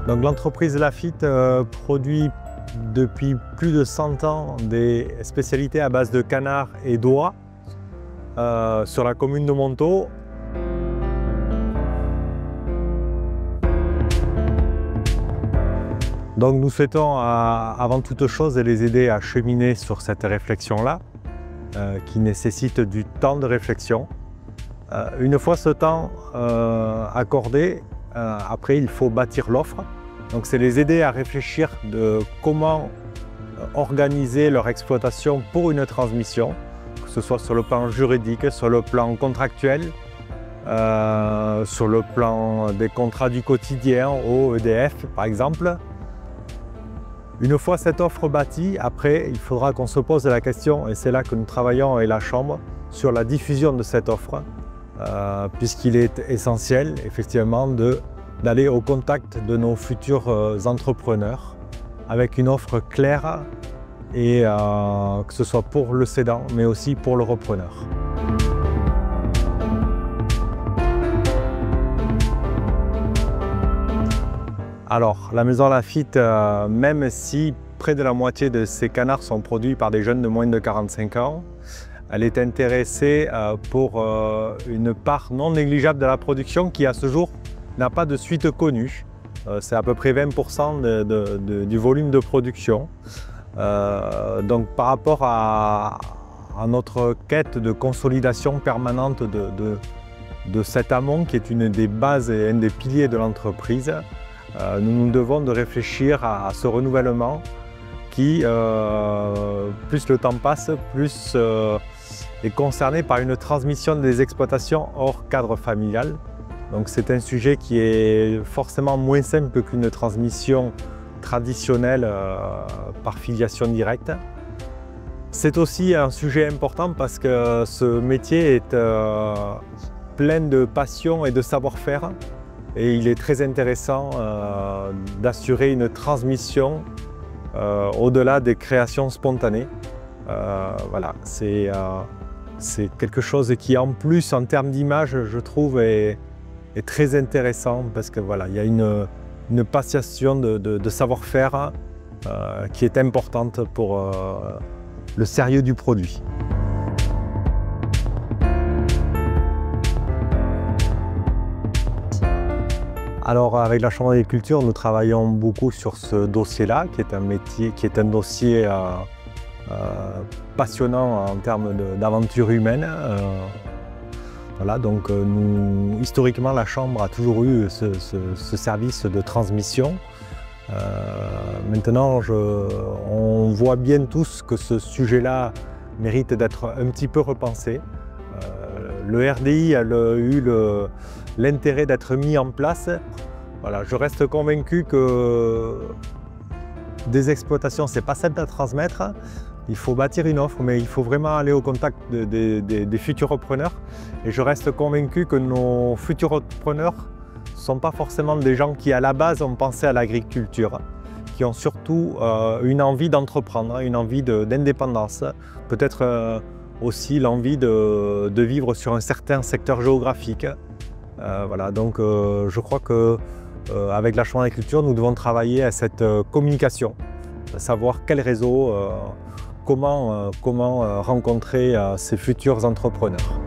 Donc l'entreprise Lafite produit depuis plus de 100 ans des spécialités à base de canard et d'oie sur la commune de Montaut. Donc nous souhaitons avant toute chose les aider à cheminer sur cette réflexion-là qui nécessite du temps de réflexion. Une fois ce temps accordé, après il faut bâtir l'offre. Donc c'est les aider à réfléchir de comment organiser leur exploitation pour une transmission, que ce soit sur le plan juridique, sur le plan contractuel, sur le plan des contrats du quotidien au EDF par exemple. Une fois cette offre bâtie, après il faudra qu'on se pose la question, et c'est là que nous travaillons avec la Chambre, sur la diffusion de cette offre, puisqu'il est essentiel effectivement d'aller au contact de nos futurs entrepreneurs avec une offre claire et que ce soit pour le cédant mais aussi pour le repreneur. Alors la maison Lafite, même si près de la moitié de ces canards sont produits par des jeunes de moins de 45 ans, elle est intéressée pour une part non négligeable de la production qui à ce jour n'a pas de suite connue. C'est à peu près 20% du volume de production. Donc par rapport à notre quête de consolidation permanente de cet amont qui est une des bases et un des piliers de l'entreprise, nous nous devons de réfléchir à ce renouvellement qui, plus le temps passe, plus est concerné par une transmission des exploitations hors cadre familial. Donc c'est un sujet qui est forcément moins simple qu'une transmission traditionnelle par filiation directe. C'est aussi un sujet important parce que ce métier est plein de passion et de savoir-faire et il est très intéressant d'assurer une transmission au-delà des créations spontanées. Voilà, c'est quelque chose qui en plus en termes d'image je trouve est très intéressant parce que voilà, il y a une passation de savoir-faire qui est importante pour le sérieux du produit. Alors avec la Chambre d'agriculture, nous travaillons beaucoup sur ce dossier-là, qui est un dossier passionnant en termes d'aventure humaine. Voilà, donc historiquement, la Chambre a toujours eu ce service de transmission. Maintenant, on voit bien tous que ce sujet-là mérite d'être un petit peu repensé. Le RDI a eu l'intérêt d'être mis en place. Voilà, je reste convaincu que des exploitations, ce n'est pas simple à transmettre. Il faut bâtir une offre, mais il faut vraiment aller au contact des futurs repreneurs. Et je reste convaincu que nos futurs repreneurs ne sont pas forcément des gens qui, à la base, ont pensé à l'agriculture, qui ont surtout une envie d'entreprendre, une envie d'indépendance, peut-être aussi l'envie de vivre sur un certain secteur géographique. Voilà, donc je crois qu'avec la Chambre d'agriculture, nous devons travailler à cette communication, savoir quel réseau, comment rencontrer ces futurs entrepreneurs.